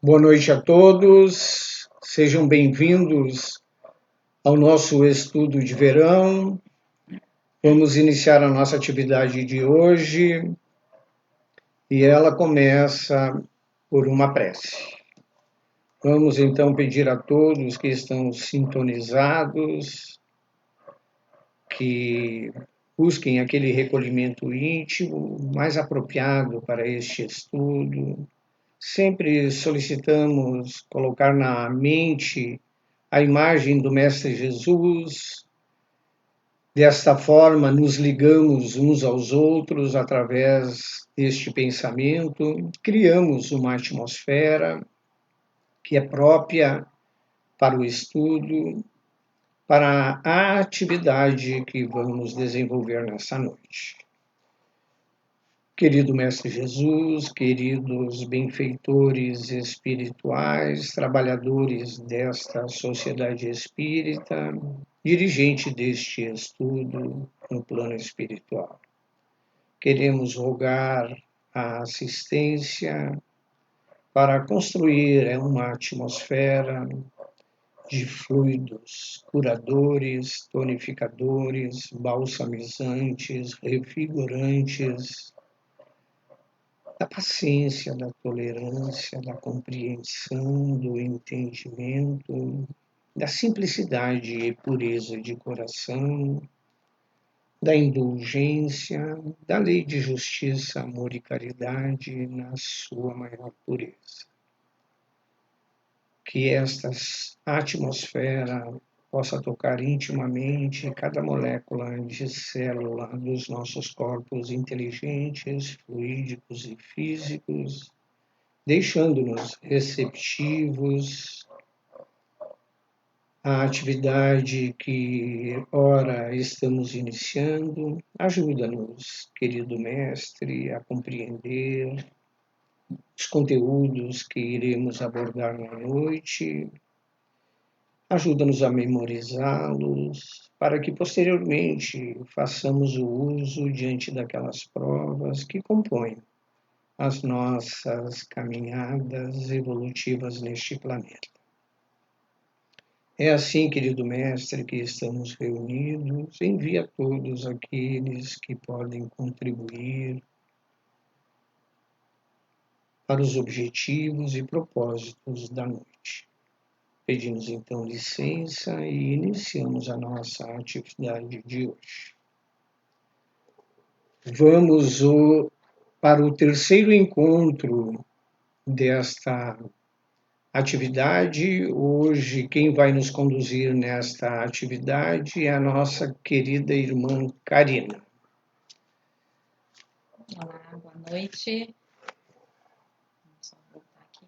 Boa noite a todos, sejam bem-vindos ao nosso estudo de verão. Vamos iniciar a nossa atividade de hoje e ela começa por uma prece. Vamos então pedir a todos que estão sintonizados que busquem aquele recolhimento íntimo mais apropriado para este estudo. Sempre solicitamos colocar na mente a imagem do Mestre Jesus. Desta forma, nos ligamos uns aos outros através deste pensamento, criamos uma atmosfera que é própria para o estudo, para a atividade que vamos desenvolver nessa noite. Querido Mestre Jesus, queridos benfeitores espirituais, trabalhadores desta sociedade espírita, dirigente deste estudo no plano espiritual, queremos rogar a assistência para construir uma atmosfera de fluidos curadores, tonificadores, balsamizantes, revigorantes, da paciência, da tolerância, da compreensão, do entendimento, da simplicidade e pureza de coração, da indulgência, da lei de justiça, amor e caridade na sua maior pureza. Que esta atmosfera possa tocar intimamente cada molécula de célula dos nossos corpos inteligentes, fluídicos e físicos, deixando-nos receptivos à atividade que ora estamos iniciando. Ajuda-nos, querido mestre, a compreender os conteúdos que iremos abordar na noite. Ajuda-nos a memorizá-los, para que posteriormente façamos o uso diante daquelas provas que compõem as nossas caminhadas evolutivas neste planeta. É assim, querido mestre, que estamos reunidos. Envia a todos aqueles que podem contribuir para os objetivos e propósitos da noite. Pedimos então licença e iniciamos a nossa atividade de hoje. Vamos para o terceiro encontro desta atividade. Hoje, quem vai nos conduzir nesta atividade é a nossa querida irmã Karina. Olá, boa noite. Vamos só voltar aqui.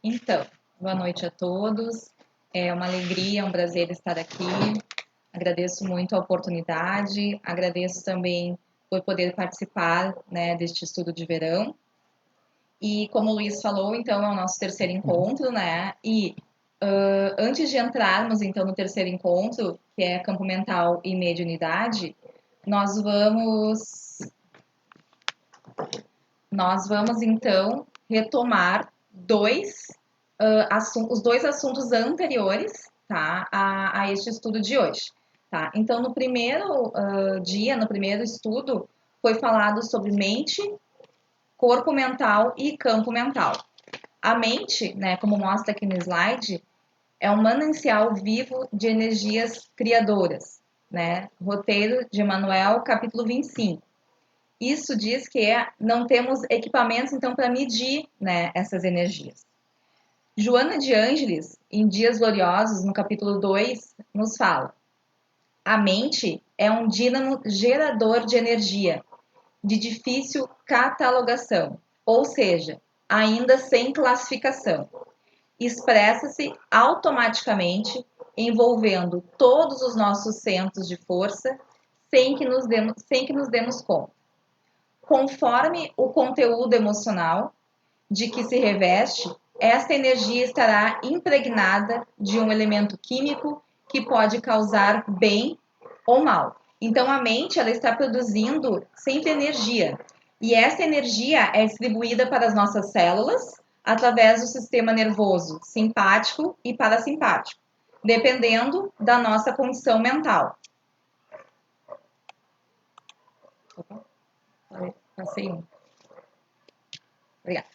Então, boa noite a todos. É uma alegria, um prazer estar aqui. Agradeço muito a oportunidade, agradeço também por poder participar, né, deste estudo de verão. E como o Luiz falou, então é o nosso terceiro encontro, né? E antes de entrarmos então no terceiro encontro, que é campo mental e mediunidade, nós vamos então retomar os dois assuntos anteriores, tá, a este estudo de hoje, tá? Então, no primeiro no primeiro estudo, foi falado sobre mente, corpo mental e campo mental. A mente, né, como mostra aqui no slide, é um manancial vivo de energias criadoras, né? Roteiro de Emmanuel, capítulo 25. Isso diz que não temos equipamentos, então, para medir, né, essas energias. Joana de Ângeles, em Dias Gloriosos, no capítulo 2, nos fala: a mente é um dínamo gerador de energia, de difícil catalogação, ou seja, ainda sem classificação. Expressa-se automaticamente, envolvendo todos os nossos centros de força, sem que nos demos conta. Conforme o conteúdo emocional de que se reveste, esta energia estará impregnada de um elemento químico que pode causar bem ou mal. Então, a mente ela está produzindo sempre energia. E essa energia é distribuída para as nossas células através do sistema nervoso simpático e parasimpático, dependendo da nossa condição mental. Opa, passei um. Obrigada.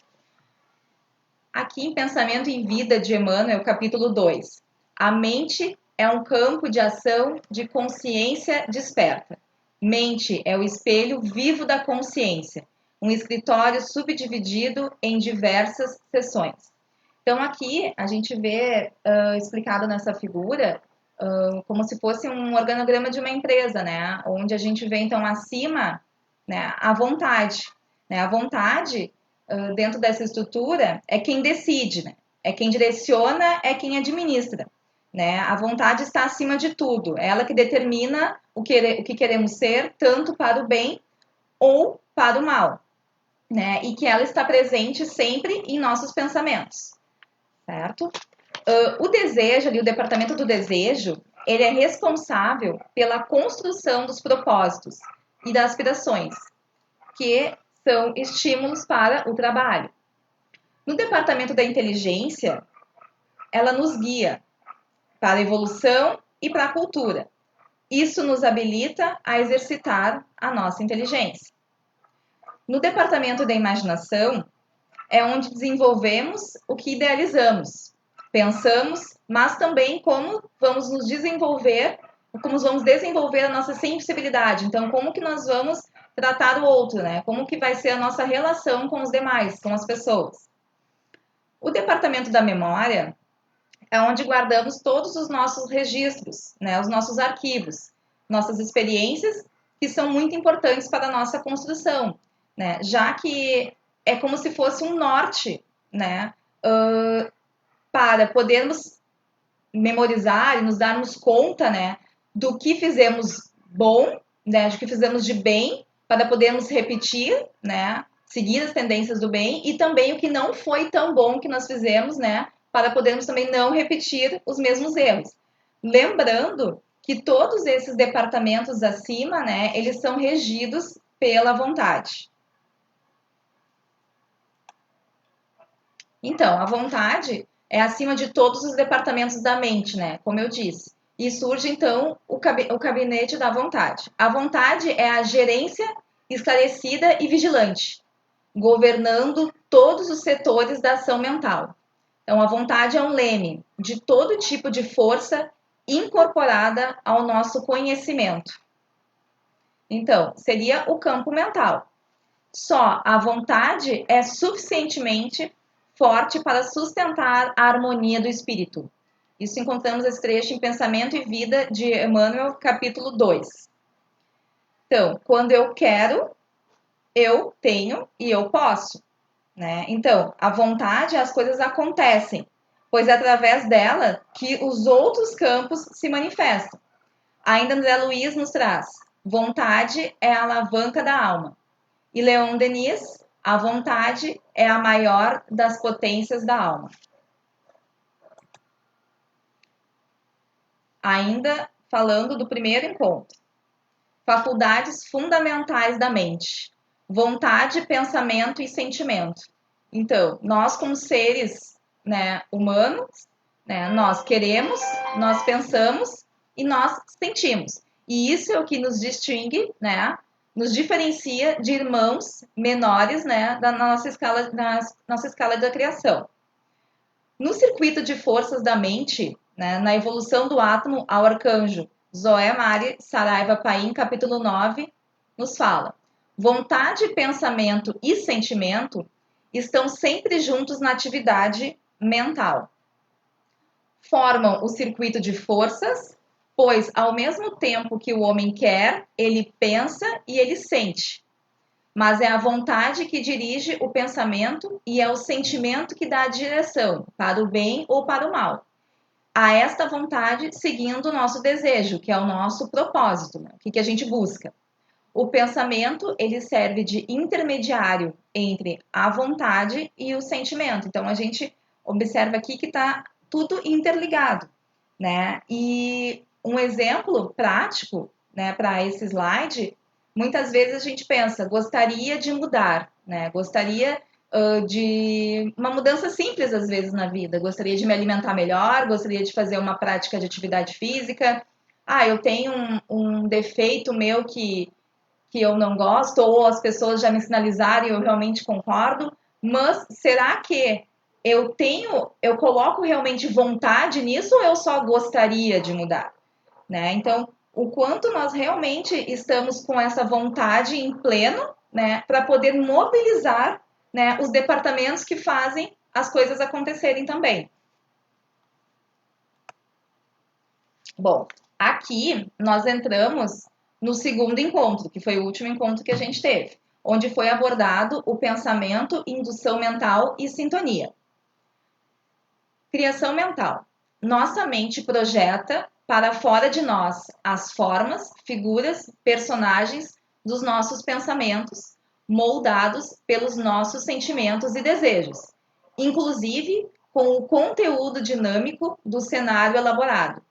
Aqui em Pensamento em Vida de Emmanuel, capítulo 2. A mente é um campo de ação de consciência desperta. Mente é o espelho vivo da consciência, um escritório subdividido em diversas seções. Então aqui a gente vê explicado nessa figura como se fosse um organograma de uma empresa, né? Onde a gente vê então acima, né, a vontade. Né? A vontade dentro dessa estrutura é quem decide, né? É quem direciona, é quem administra. Né? A vontade está acima de tudo, é ela que determina o que queremos ser, tanto para o bem ou para o mal. Né? E que ela está presente sempre em nossos pensamentos. Certo? O desejo, ali, o departamento do desejo, ele é responsável pela construção dos propósitos e das aspirações, que são estímulos para o trabalho. No departamento da inteligência, ela nos guia para a evolução e para a cultura. Isso nos habilita a exercitar a nossa inteligência. No departamento da imaginação, é onde desenvolvemos o que idealizamos, pensamos, mas também como vamos nos desenvolver, como vamos desenvolver a nossa sensibilidade. Então, como que nós vamos tratar o outro, né? Como que vai ser a nossa relação com os demais, com as pessoas. O departamento da memória é onde guardamos todos os nossos registros, né? Os nossos arquivos, nossas experiências, que são muito importantes para a nossa construção, né? Já que é como se fosse um norte, né? Para podermos memorizar e nos darmos conta, né? Do que fizemos bom, né? Do que fizemos de bem, para podermos repetir, né? Seguir as tendências do bem, e também o que não foi tão bom que nós fizemos, né? Para podermos também não repetir os mesmos erros. Lembrando que todos esses departamentos acima, né? Eles são regidos pela vontade. Então, a vontade é acima de todos os departamentos da mente, né? Como eu disse. E surge, então, o gabinete da vontade. A vontade é a gerência esclarecida e vigilante, governando todos os setores da ação mental. Então, a vontade é um leme de todo tipo de força incorporada ao nosso conhecimento. Então, seria o campo mental. Só a vontade é suficientemente forte para sustentar a harmonia do espírito. Isso encontramos esse trecho em Pensamento e Vida de Emmanuel, capítulo 2. Então, quando eu quero, eu tenho e eu posso. Né? Então, a vontade, as coisas acontecem, pois é através dela que os outros campos se manifestam. Ainda André Luiz nos traz, vontade é a alavanca da alma. E Leon Denis, a vontade é a maior das potências da alma. Ainda falando do primeiro encontro. Faculdades fundamentais da mente. Vontade, pensamento e sentimento. Então, nós como seres, né, humanos, né, nós queremos, nós pensamos e nós sentimos. E isso é o que nos distingue, né, nos diferencia de irmãos menores, né, da nossa escala da criação. No circuito de forças da mente, né, na evolução do átomo ao arcanjo, Zoé Mari Saraiva Paim, capítulo 9, nos fala: vontade, pensamento e sentimento estão sempre juntos na atividade mental. Formam o circuito de forças, pois ao mesmo tempo que o homem quer, ele pensa e ele sente. Mas é a vontade que dirige o pensamento e é o sentimento que dá a direção para o bem ou para o mal. a esta vontade seguindo o nosso desejo, que é o nosso propósito, né? O que a gente busca. O pensamento, ele serve de intermediário entre a vontade e o sentimento. Então, a gente observa aqui que está tudo interligado, né? E um exemplo prático, né, para esse slide, muitas vezes a gente pensa, gostaria de mudar, né? Gostaria de uma mudança simples, às vezes, na vida. Gostaria de me alimentar melhor, gostaria de fazer uma prática de atividade física. Ah, eu tenho um defeito meu que eu não gosto, ou as pessoas já me sinalizaram e eu realmente concordo, mas será que eu coloco realmente vontade nisso ou eu só gostaria de mudar, né? Então, o quanto nós realmente estamos com essa vontade em pleno, né, para poder mobilizar, né, os departamentos que fazem as coisas acontecerem também. Bom, aqui nós entramos no segundo encontro, que foi o último encontro que a gente teve, onde foi abordado o pensamento, indução mental e sintonia. Criação mental. Nossa mente projeta para fora de nós as formas, figuras, personagens dos nossos pensamentos, moldados pelos nossos sentimentos e desejos, inclusive com o conteúdo dinâmico do cenário elaborado,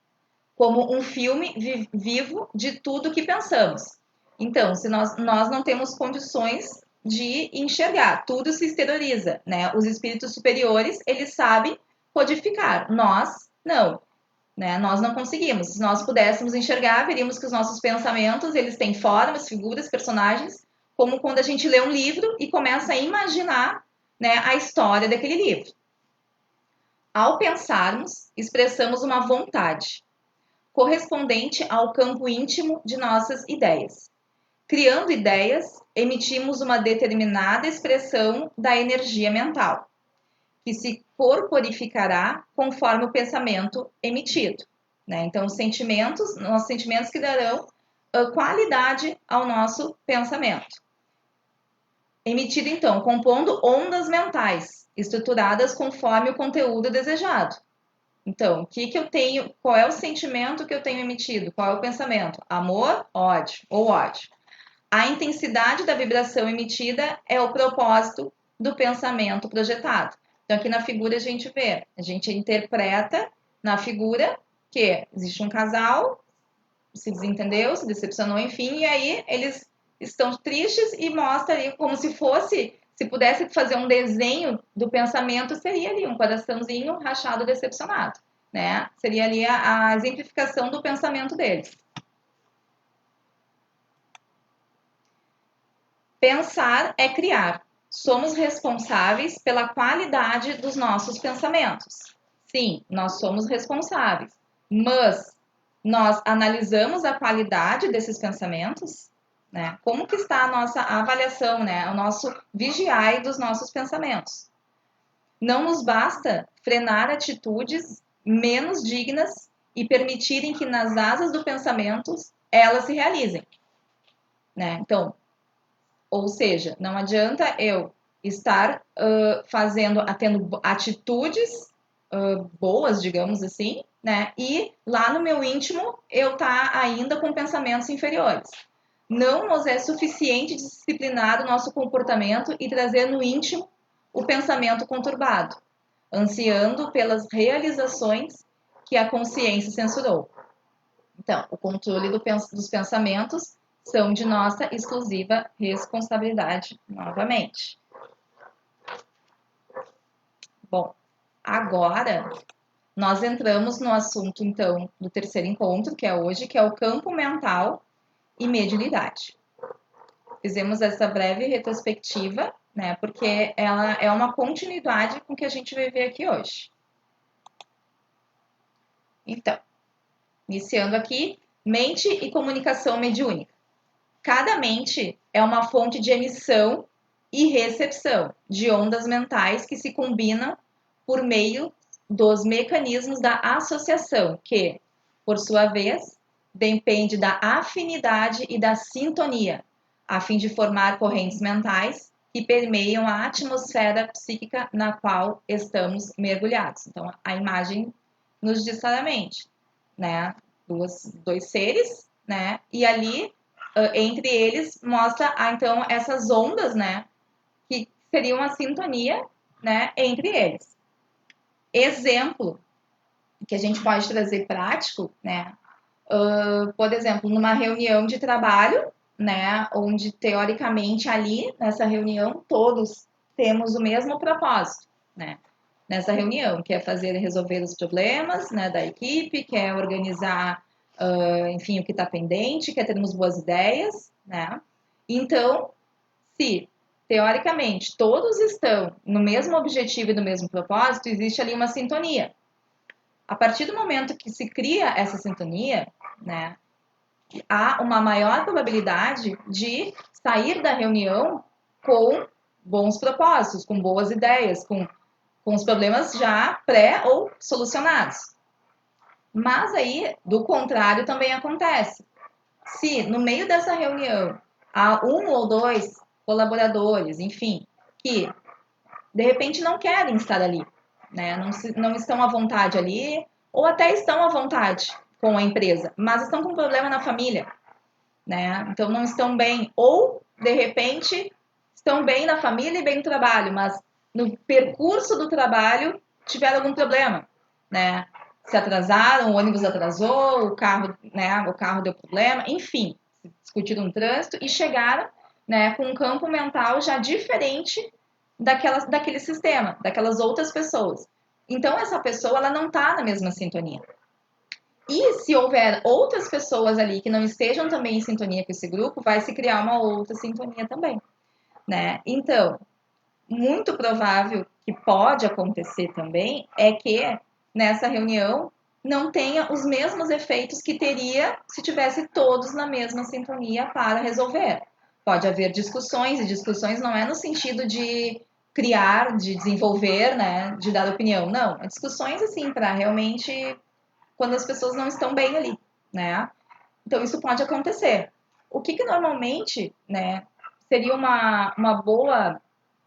como um filme vivo de tudo que pensamos. Então, se nós não temos condições de enxergar, tudo se exterioriza, né? Os espíritos superiores, eles sabem codificar, nós não, né? Nós não conseguimos. Se nós pudéssemos enxergar, veríamos que os nossos pensamentos, eles têm formas, figuras, personagens, como quando a gente lê um livro e começa a imaginar, né, a história daquele livro. Ao pensarmos, expressamos uma vontade correspondente ao campo íntimo de nossas ideias. Criando ideias, emitimos uma determinada expressão da energia mental, que se corporificará conforme o pensamento emitido, né? Então, os nossos sentimentos que darão qualidade ao nosso pensamento. Emitido, então, compondo ondas mentais, estruturadas conforme o conteúdo desejado. Então, o que eu tenho, qual é o sentimento que eu tenho emitido? Qual é o pensamento? Amor, ódio ou ódio. A intensidade da vibração emitida é o propósito do pensamento projetado. Então, aqui na figura a gente interpreta na figura que existe um casal, se desentendeu, se decepcionou, enfim, e aí eles estão tristes e mostra ali como se fosse, se pudesse fazer um desenho do pensamento, seria ali um coraçãozinho rachado decepcionado, né? Seria ali a exemplificação do pensamento deles. Pensar é criar. Somos responsáveis pela qualidade dos nossos pensamentos. Sim, nós somos responsáveis, mas nós analisamos a qualidade desses pensamentos, né? Como que está a nossa avaliação, né? O nosso vigiar dos nossos pensamentos. Não nos basta frenar atitudes menos dignas e permitirem que nas asas do pensamento elas se realizem, né? Então, ou seja, não adianta eu estar tendo atitudes boas, digamos assim, né? E lá no meu íntimo eu tá ainda com pensamentos inferiores. Não nos é suficiente disciplinar o nosso comportamento e trazer no íntimo o pensamento conturbado, ansiando pelas realizações que a consciência censurou. Então, o controle dos pensamentos são de nossa exclusiva responsabilidade, novamente. Bom, agora nós entramos no assunto, então, do terceiro encontro, que é hoje, que é o campo mental e mediunidade. Fizemos essa breve retrospectiva, né, porque ela é uma continuidade com o que a gente vai ver aqui hoje. Então, iniciando aqui, mente e comunicação mediúnica. Cada mente é uma fonte de emissão e recepção de ondas mentais que se combinam por meio dos mecanismos da associação, que, por sua vez, depende da afinidade e da sintonia, a fim de formar correntes mentais que permeiam a atmosfera psíquica na qual estamos mergulhados. Então, a imagem nos necessariamente, né? Dois seres, né? E ali, entre eles, mostra, então, essas ondas, né? Que seriam uma sintonia, né? Entre eles. Exemplo que a gente pode trazer prático, né? Por exemplo, numa reunião de trabalho, né? Onde, teoricamente, ali, nessa reunião, todos temos o mesmo propósito, né? Nessa reunião, que é resolver os problemas, né, da equipe, que é organizar, enfim, o que está pendente, quer termos boas ideias, né? Então, se teoricamente todos estão no mesmo objetivo e no mesmo propósito, existe ali uma sintonia. A partir do momento que se cria essa sintonia, né, há uma maior probabilidade de sair da reunião com bons propósitos, com boas ideias, com os problemas já pré ou solucionados. Mas aí, do contrário, também acontece. Se no meio dessa reunião há um ou dois colaboradores, enfim, que de repente não querem estar ali, né? Não estão à vontade ali, ou até estão à vontade com a empresa, mas estão com um problema na família, né? Então não estão bem, ou de repente estão bem na família e bem no trabalho, mas no percurso do trabalho tiveram algum problema, né? Se atrasaram, o ônibus atrasou, o carro, né? O carro deu problema, enfim, discutiram no trânsito e chegaram, né? Com um campo mental já diferente daquele sistema, daquelas outras pessoas. Então essa pessoa ela não está na mesma sintonia. E se houver outras pessoas ali que não estejam também em sintonia com esse grupo, vai se criar uma outra sintonia também, né? Então, muito provável que pode acontecer também é que nessa reunião não tenha os mesmos efeitos que teria se tivesse todos na mesma sintonia para resolver. Pode haver discussões, e discussões não é no sentido de criar, de desenvolver, né, de dar opinião, não. É discussões assim para realmente quando as pessoas não estão bem ali, né? Então isso pode acontecer. O que normalmente, né, seria uma boa,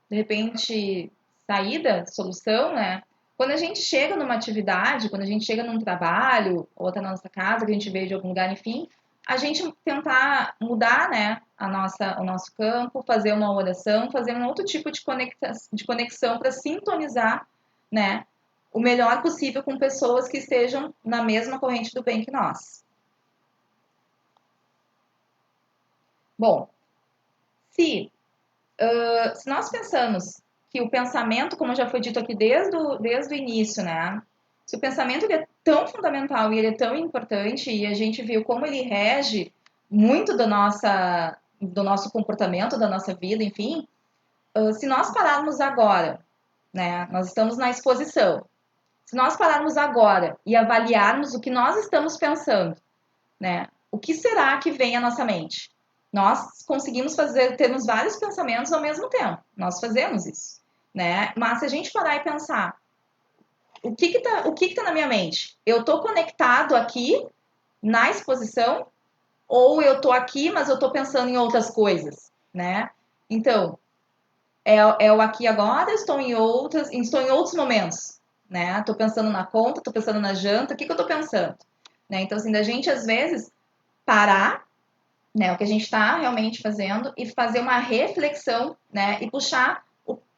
de repente, saída, solução, né? Quando a gente chega numa atividade, quando a gente chega num trabalho, ou até na nossa casa, que a gente veio de algum lugar, enfim, a gente tentar mudar, né, o nosso campo, fazer uma oração, fazer um outro tipo de conexão para sintonizar, né, o melhor possível com pessoas que estejam na mesma corrente do bem que nós. Bom, se nós pensamos que o pensamento, como já foi dito aqui desde o início, né? Se o pensamento ele é tão fundamental e ele é tão importante e a gente viu como ele rege muito do nosso comportamento, da nossa vida, enfim, se nós pararmos agora, né? Nós estamos na exposição. Se nós pararmos agora e avaliarmos o que nós estamos pensando, né? O que será que vem à nossa mente? Nós conseguimos termos vários pensamentos ao mesmo tempo. Nós fazemos isso, né? Mas se a gente parar e pensar, o que tá na minha mente? Eu estou conectado aqui na exposição ou eu estou aqui, mas eu estou pensando em outras coisas, né? Então, é o aqui e agora, estou em outros momentos, né? Estou pensando na conta, estou pensando na janta, o que eu estou pensando? Né? Então, assim, da gente às vezes parar, né, o que a gente está realmente fazendo e fazer uma reflexão, né, e puxar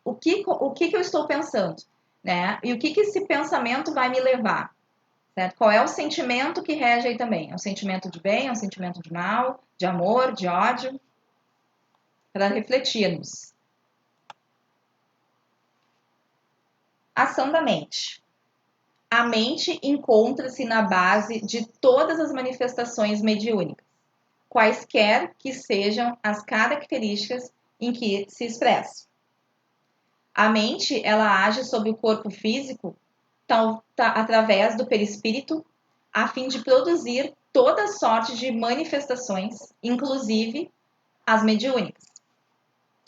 o que eu estou pensando, né, e o que esse pensamento vai me levar, certo? Qual é o sentimento que rege aí também? É um sentimento de bem, é um sentimento de mal, de amor, de ódio? Para refletirmos. Ação da mente. A mente encontra-se na base de todas as manifestações mediúnicas, quaisquer que sejam as características em que se expressa. A mente, ela age sobre o corpo físico através do perispírito, a fim de produzir toda sorte de manifestações, inclusive as mediúnicas.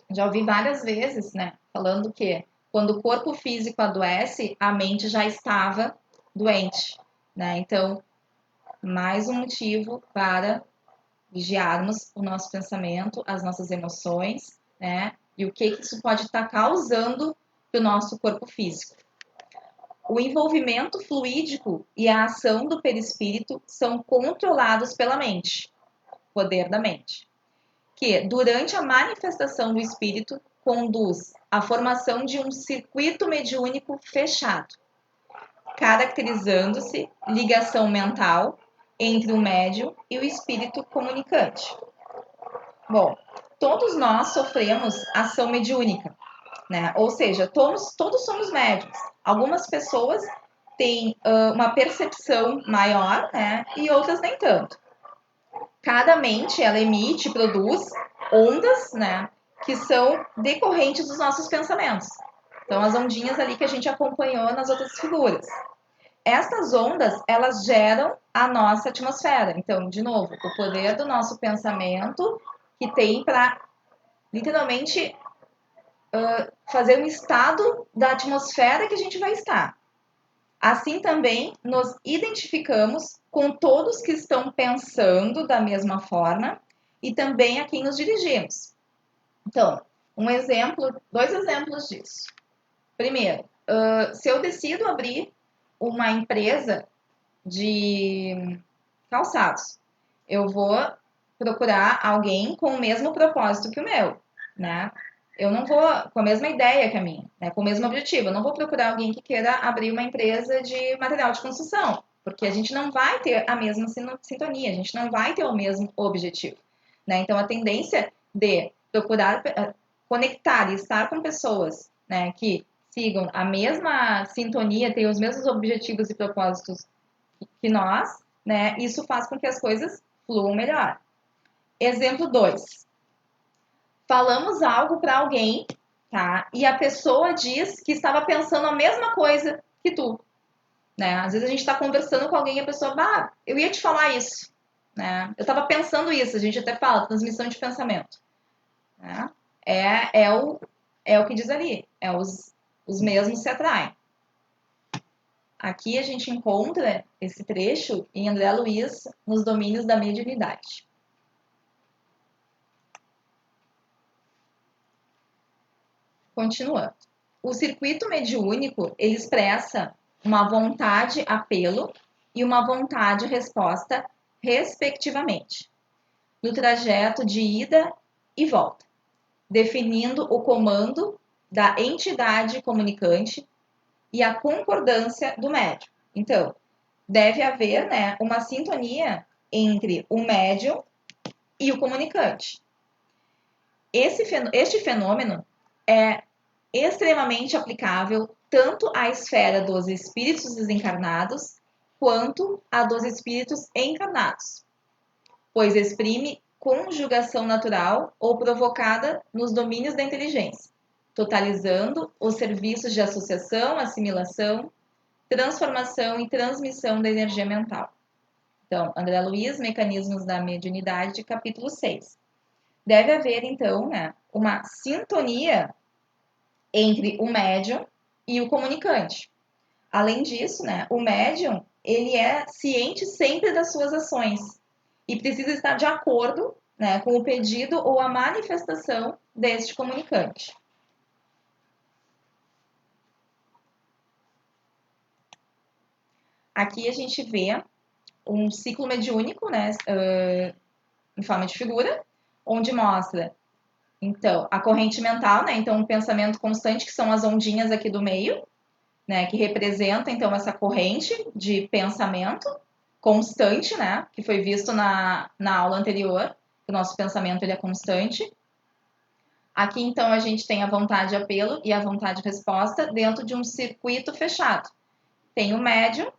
Já ouvi várias vezes, né, falando que quando o corpo físico adoece, a mente já estava doente, né? Então, mais um motivo para vigiarmos o nosso pensamento, as nossas emoções, né? E o que isso pode estar causando para o nosso corpo físico. o envolvimento fluídico e a ação do perispírito são controlados pela mente, poder da mente, que, durante a manifestação do espírito, conduz à formação de um circuito mediúnico fechado, caracterizando-se ligação mental entre o médium e o espírito comunicante. Bom, todos nós sofremos ação mediúnica, né? Ou seja, todos somos médiums. Algumas pessoas têm uma percepção maior, né? E outras nem tanto. Cada mente, ela emite, produz ondas, né? Que são decorrentes dos nossos pensamentos. Então, as ondinhas ali que a gente acompanhou nas outras figuras. Essas ondas, elas geram a nossa atmosfera. Então, de novo, o poder do nosso pensamento que tem para, literalmente, fazer um estado da atmosfera que a gente vai estar. Assim também nos identificamos com todos que estão pensando da mesma forma e também a quem nos dirigimos. Então, dois exemplos disso. Primeiro, se eu decido abrir uma empresa de calçados, eu vou procurar alguém com o mesmo propósito que o meu, né? Eu não vou com a mesma ideia que a minha, né? Com o mesmo objetivo. Eu não vou procurar alguém que queira abrir uma empresa de material de construção, porque a gente não vai ter a mesma sintonia, a gente não vai ter o mesmo objetivo, né? Então, a tendência de procurar conectar e estar com pessoas, né, que sigam a mesma sintonia, tenham os mesmos objetivos e propósitos que nós, né, isso faz com que as coisas fluam melhor. Exemplo 2. Falamos algo para alguém, tá? E a pessoa diz que estava pensando a mesma coisa que tu, né? Às vezes a gente está conversando com alguém e a pessoa, eu ia te falar isso, né? Eu estava pensando isso, a gente até fala, transmissão de pensamento, né? É o que diz ali, os mesmos se atraem. Aqui a gente encontra esse trecho em André Luiz, nos domínios da mediunidade. Continuando. O circuito mediúnico, ele expressa uma vontade apelo e uma vontade resposta, respectivamente, no trajeto de ida e volta, definindo o comando da entidade comunicante e a concordância do médium. Então, deve haver, né, uma sintonia entre o médium e o comunicante. Este fenômeno é extremamente aplicável tanto à esfera dos espíritos desencarnados quanto à dos espíritos encarnados, pois exprime conjugação natural ou provocada nos domínios da inteligência, totalizando os serviços de associação, assimilação, transformação e transmissão da energia mental. Então, André Luiz, Mecanismos da Mediunidade, capítulo 6. Deve haver, então, né, uma sintonia entre o médium e o comunicante. Além disso, né, o médium, ele é ciente sempre das suas ações e precisa estar de acordo, né, com o pedido ou a manifestação deste comunicante. Aqui a gente vê um ciclo mediúnico, né, em forma de figura, onde mostra, então, a corrente mental, né, então um pensamento constante, que são as ondinhas aqui do meio, né, que representa, então, essa corrente de pensamento constante, né, que foi visto na aula anterior, que o nosso pensamento ele é constante. Aqui, então, a gente tem a vontade de apelo e a vontade de resposta dentro de um circuito fechado. Tem o médium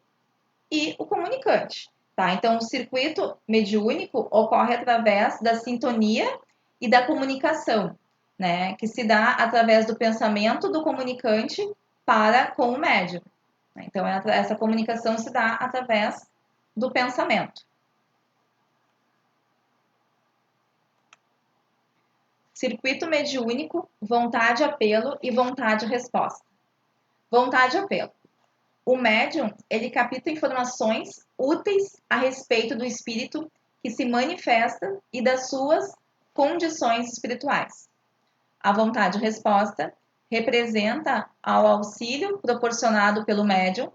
e o comunicante, tá? Então, o circuito mediúnico ocorre através da sintonia e da comunicação, né, que se dá através do pensamento do comunicante para com o médium. Então, essa comunicação se dá através do pensamento. Circuito mediúnico, vontade apelo e vontade resposta. Vontade apelo. O médium, ele capta informações úteis a respeito do espírito que se manifesta e das suas condições espirituais. A vontade resposta representa ao auxílio proporcionado pelo médium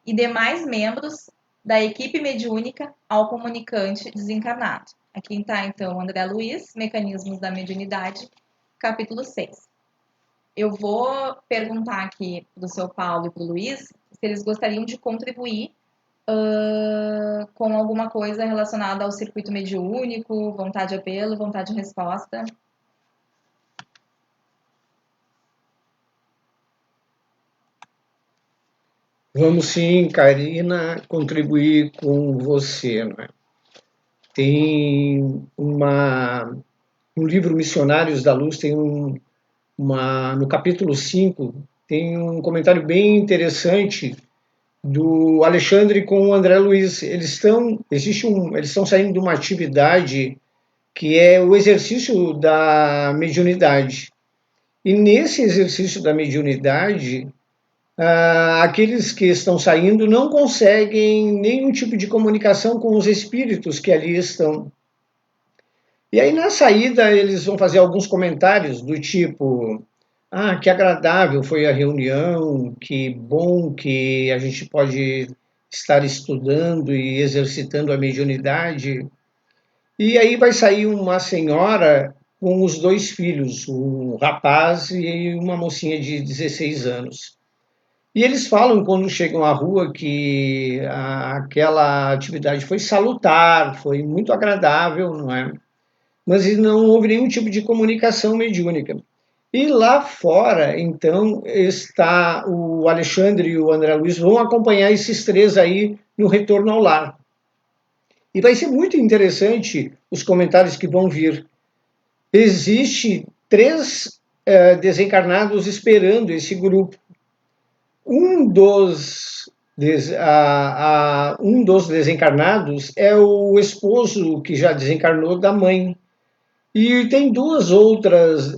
e demais membros da equipe mediúnica ao comunicante desencarnado. Aqui está, então, André Luiz, Mecanismos da Mediunidade, capítulo 6. Eu vou perguntar aqui para o seu Paulo e para o Luiz se eles gostariam de contribuir com alguma coisa relacionada ao circuito mediúnico, vontade de apelo, vontade de resposta. Vamos sim, Karina, contribuir com você, não é? Tem no livro Missionários da Luz, tem no capítulo 5, tem um comentário bem interessante do Alexandre com o André Luiz. Eles estão saindo de uma atividade que é o exercício da mediunidade. E nesse exercício da mediunidade, aqueles que estão saindo não conseguem nenhum tipo de comunicação com os espíritos que ali estão. E aí, na saída, eles vão fazer alguns comentários do tipo: que agradável foi a reunião, que bom que a gente pode estar estudando e exercitando a mediunidade. E aí vai sair uma senhora com os 2 filhos, um rapaz e uma mocinha de 16 anos. E eles falam, quando chegam à rua, que aquela atividade foi salutar, foi muito agradável, não é? Mas não houve nenhum tipo de comunicação mediúnica. E lá fora, então, está o Alexandre e o André Luiz vão acompanhar esses 3 aí no retorno ao lar. E vai ser muito interessante os comentários que vão vir. Existe 3 desencarnados esperando esse grupo. Um dos desencarnados é o esposo que já desencarnou da mãe. E tem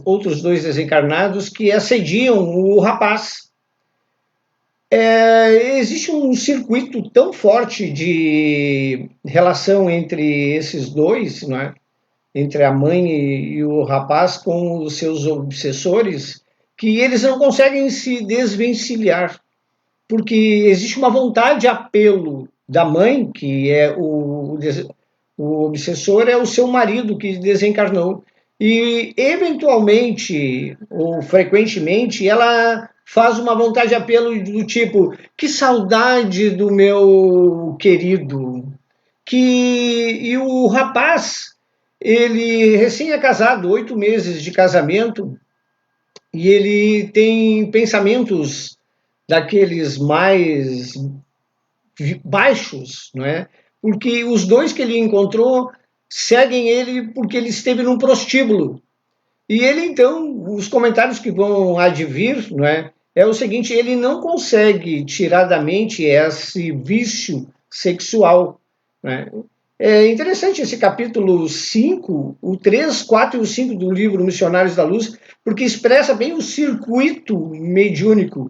outros 2 desencarnados que assediam o rapaz. Existe um circuito tão forte de relação entre esses 2, não é? Entre a mãe e o rapaz com os seus obsessores, que eles não conseguem se desvencilhar, porque existe uma vontade de apelo da mãe, que é o obsessor, é o seu marido que desencarnou, e eventualmente ou frequentemente ela faz uma vontade de apelo do tipo: que saudade do meu querido. E o rapaz, ele recém é casado, 8 meses de casamento, e ele tem pensamentos daqueles mais baixos, não é? Porque os 2 que ele encontrou seguem ele porque ele esteve num prostíbulo. E ele, então, os comentários que vão advir, não é? É o seguinte: ele não consegue tirar da mente esse vício sexual, né? É interessante esse capítulo 5, o 3, 4 e o 5 do livro Missionários da Luz, porque expressa bem o circuito mediúnico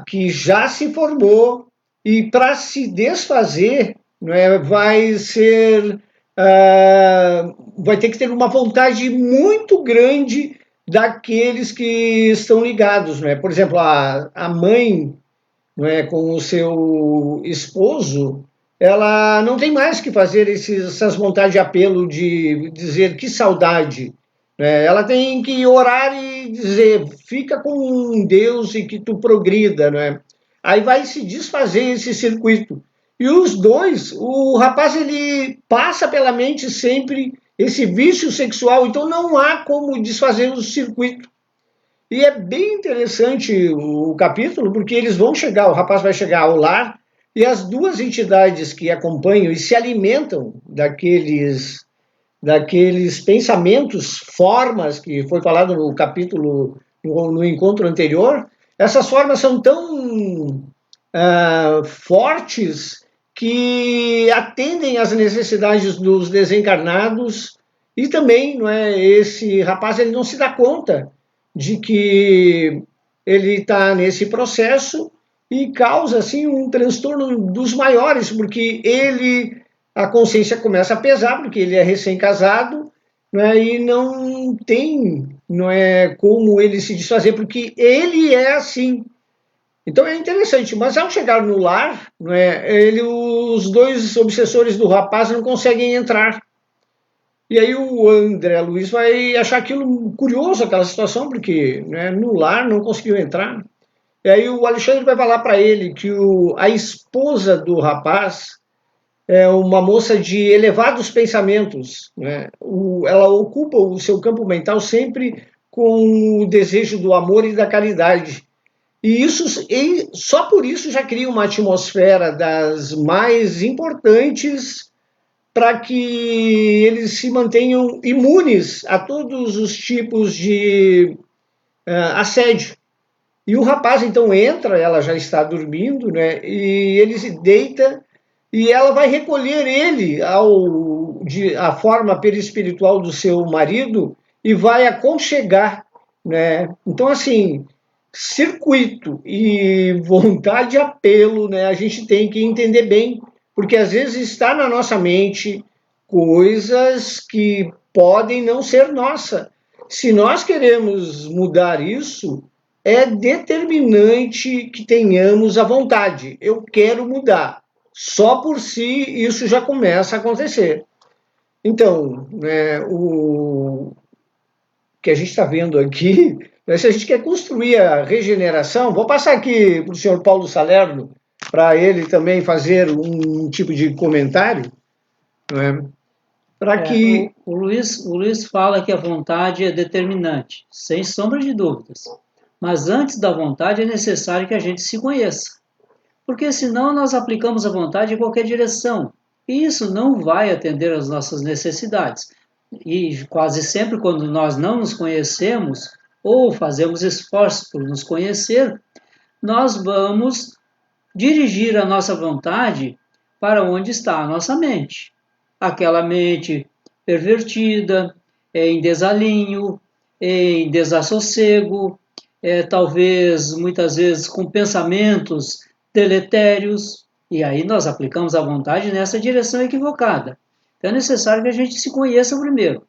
que já se formou, e para se desfazer, né, vai ter que ter uma vontade muito grande daqueles que estão ligados, né? Por exemplo, a mãe, né, com o seu esposo, ela não tem mais que fazer essas vontades de apelo de dizer que saudade, né? Ela tem que orar e dizer: fica com Deus e que tu progrida, né? Aí vai se desfazer esse circuito. E os 2, o rapaz, ele passa pela mente sempre esse vício sexual, então não há como desfazer o circuito. E é bem interessante o capítulo, porque o rapaz vai chegar ao lar, e as 2 entidades que acompanham e se alimentam daqueles pensamentos, formas, que foi falado no capítulo, no encontro anterior, essas formas são tão fortes que atendem às necessidades dos desencarnados. E também, não é, esse rapaz, ele não se dá conta de que ele está nesse processo, e causa assim um transtorno dos maiores, porque a consciência começa a pesar, porque ele é recém-casado, né, e não tem não é como ele se desfazer, porque ele é assim. Então é interessante, mas ao chegar no lar, não é, os dois obsessores do rapaz não conseguem entrar. E aí o André Luiz vai achar aquilo curioso, aquela situação, porque né, no lar não conseguiu entrar. E aí o Alexandre vai falar para ele que a esposa do rapaz é uma moça de elevados pensamentos, né? Ela ocupa o seu campo mental sempre com o desejo do amor e da caridade. E só por isso já cria uma atmosfera das mais importantes para que eles se mantenham imunes a todos os tipos de assédio. E o rapaz então entra, ela já está dormindo, né? E ele se deita e ela vai recolher ele a forma perispiritual do seu marido e vai aconchegar, né? Então assim, circuito e vontade e apelo, né? A gente tem que entender bem, porque às vezes está na nossa mente coisas que podem não ser nossa. Se nós queremos mudar isso, é determinante que tenhamos a vontade. Eu quero mudar. Só por si isso já começa a acontecer. Então, né, o que a gente está vendo aqui, né, se a gente quer construir a regeneração, vou passar aqui para o senhor Paulo Salerno, para ele também fazer um tipo de comentário, né, para que... O Luiz fala que a vontade é determinante, sem sombra de dúvidas. Mas antes da vontade é necessário que a gente se conheça. Porque senão nós aplicamos a vontade em qualquer direção. E isso não vai atender às nossas necessidades. E quase sempre quando nós não nos conhecemos, ou fazemos esforços por nos conhecer, nós vamos dirigir a nossa vontade para onde está a nossa mente. Aquela mente pervertida, em desalinho, em desassossego, talvez muitas vezes com pensamentos deletérios, e aí nós aplicamos a vontade nessa direção equivocada. Então é necessário que a gente se conheça primeiro.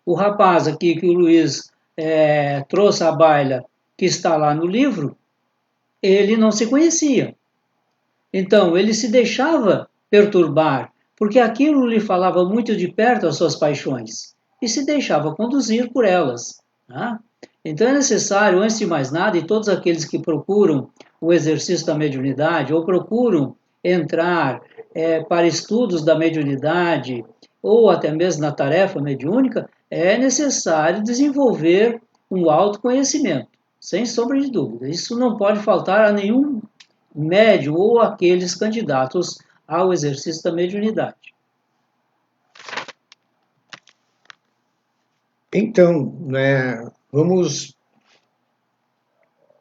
O rapaz aqui que o Luiz trouxe à baila, que está lá no livro, ele não se conhecia. Então ele se deixava perturbar, porque aquilo lhe falava muito de perto as suas paixões, e se deixava conduzir por elas. Né? Então é necessário, antes de mais nada, e todos aqueles que procuram o exercício da mediunidade ou procuram entrar para estudos da mediunidade ou até mesmo na tarefa mediúnica, é necessário desenvolver um autoconhecimento, sem sombra de dúvida. Isso não pode faltar a nenhum médium ou aqueles candidatos ao exercício da mediunidade. Então, né, vamos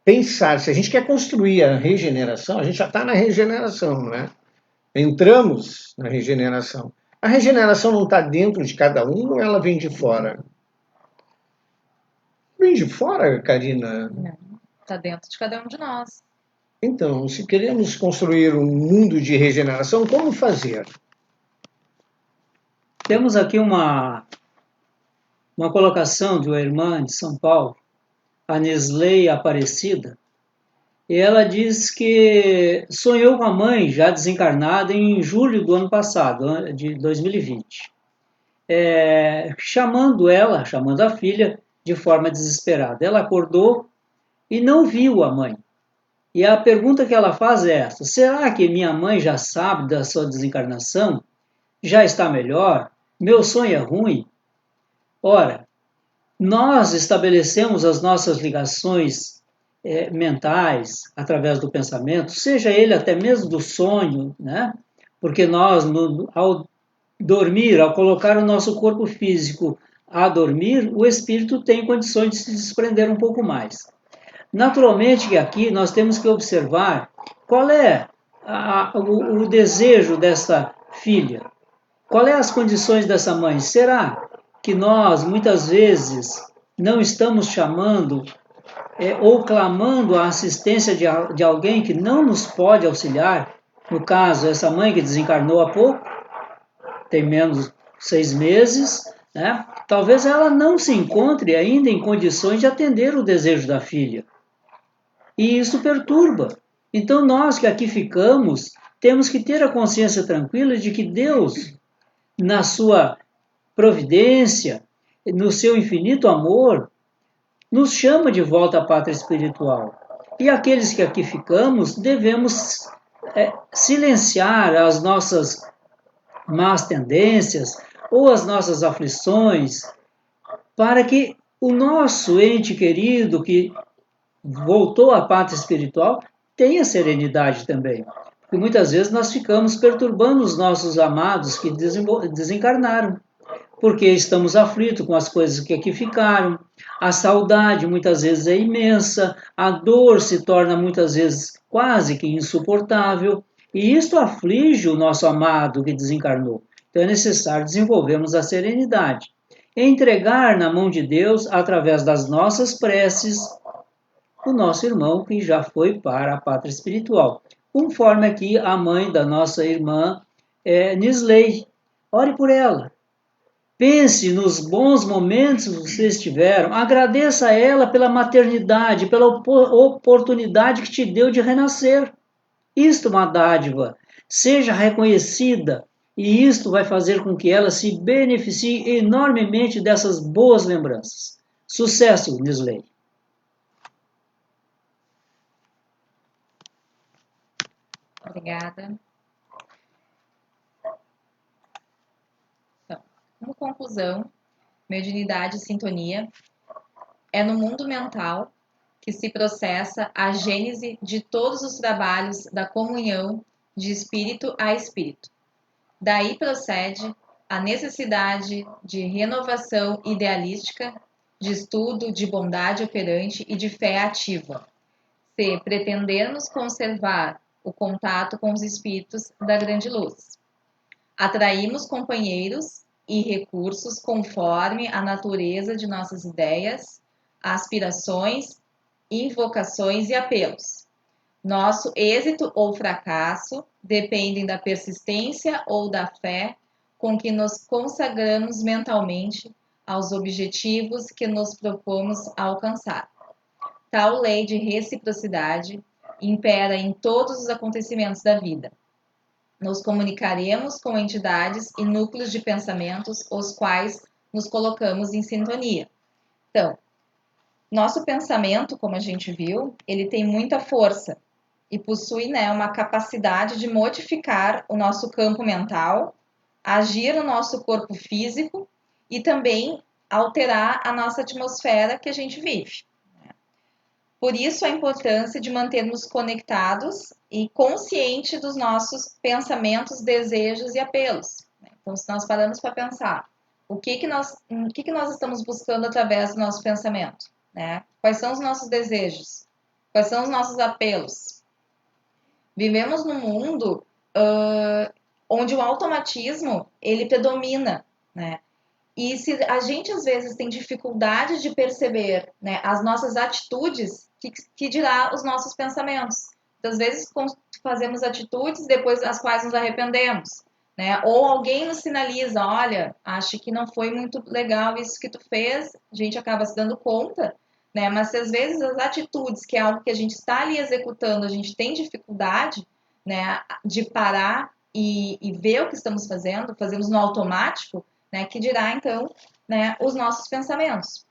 pensar, se a gente quer construir a regeneração, a gente já está na regeneração, né? Entramos na regeneração. A regeneração não está dentro de cada um ou ela vem de fora? Vem de fora, Karina? Não, está dentro de cada um de nós. Então, se queremos construir um mundo de regeneração, como fazer? Temos aqui uma colocação de uma irmã de São Paulo, a Nisley Aparecida, e ela diz que sonhou com a mãe já desencarnada em julho do ano passado, de 2020, chamando a filha de forma desesperada. Ela acordou e não viu a mãe. E a pergunta que ela faz é essa: será que minha mãe já sabe da sua desencarnação? Já está melhor? Meu sonho é ruim? Ora, nós estabelecemos as nossas ligações mentais através do pensamento, seja ele até mesmo do sonho, né? Porque nós, ao dormir, ao colocar o nosso corpo físico a dormir, o espírito tem condições de se desprender um pouco mais. Naturalmente que aqui nós temos que observar qual é o desejo dessa filha, qual é as condições dessa mãe. Será que nós, muitas vezes, não estamos chamando ou clamando a assistência de alguém que não nos pode auxiliar? No caso, essa mãe que desencarnou há pouco, tem menos 6 meses, né? Talvez ela não se encontre ainda em condições de atender o desejo da filha. E isso perturba. Então nós que aqui ficamos, temos que ter a consciência tranquila de que Deus, na sua providência, no seu infinito amor, nos chama de volta à pátria espiritual. E aqueles que aqui ficamos, devemos silenciar as nossas más tendências ou as nossas aflições, para que o nosso ente querido que voltou à pátria espiritual tenha serenidade também. Porque muitas vezes nós ficamos perturbando os nossos amados que desencarnaram, porque estamos aflitos com as coisas que aqui ficaram. A saudade muitas vezes é imensa, a dor se torna muitas vezes quase que insuportável, e isto aflige o nosso amado que desencarnou. Então é necessário desenvolvermos a serenidade, entregar na mão de Deus, através das nossas preces, o nosso irmão que já foi para a pátria espiritual. Conforme aqui a mãe da nossa irmã Nisley. Ore por ela. Pense nos bons momentos que vocês tiveram. Agradeça a ela pela maternidade, pela oportunidade que te deu de renascer. Isto é uma dádiva. Seja reconhecida. E isto vai fazer com que ela se beneficie enormemente dessas boas lembranças. Sucesso, Nisley. Obrigada. Então, como conclusão, mediunidade e sintonia é no mundo mental que se processa a gênese de todos os trabalhos da comunhão de espírito a espírito. Daí procede a necessidade de renovação idealística, de estudo, de bondade operante e de fé ativa, se pretendermos conservar o contato com os espíritos da grande luz. Atraímos companheiros e recursos conforme a natureza de nossas ideias, aspirações, invocações e apelos. Nosso êxito ou fracasso dependem da persistência ou da fé com que nos consagramos mentalmente aos objetivos que nos propomos alcançar. Tal lei de reciprocidade impera em todos os acontecimentos da vida. Nos comunicaremos com entidades e núcleos de pensamentos, os quais nos colocamos em sintonia. Então, nosso pensamento, como a gente viu, ele tem muita força e possui, né, uma capacidade de modificar o nosso campo mental, agir no nosso corpo físico e também alterar a nossa atmosfera que a gente vive. Por isso, a importância de mantermos conectados e conscientes dos nossos pensamentos, desejos e apelos. Então, se nós paramos para pensar, o que nós estamos buscando através do nosso pensamento? Né? Quais são os nossos desejos? Quais são os nossos apelos? Vivemos num mundo onde o automatismo ele predomina, né? E se a gente às vezes tem dificuldade de perceber, né, as nossas atitudes, que dirá os nossos pensamentos. Às vezes fazemos atitudes depois das quais nos arrependemos, né? Ou alguém nos sinaliza, olha, acho que não foi muito legal isso que tu fez, a gente acaba se dando conta, né? Mas se às vezes as atitudes, que é algo que a gente está ali executando, a gente tem dificuldade, né, de parar e ver o que estamos fazendo, fazemos no automático, né, que dirá, então, né, os nossos pensamentos.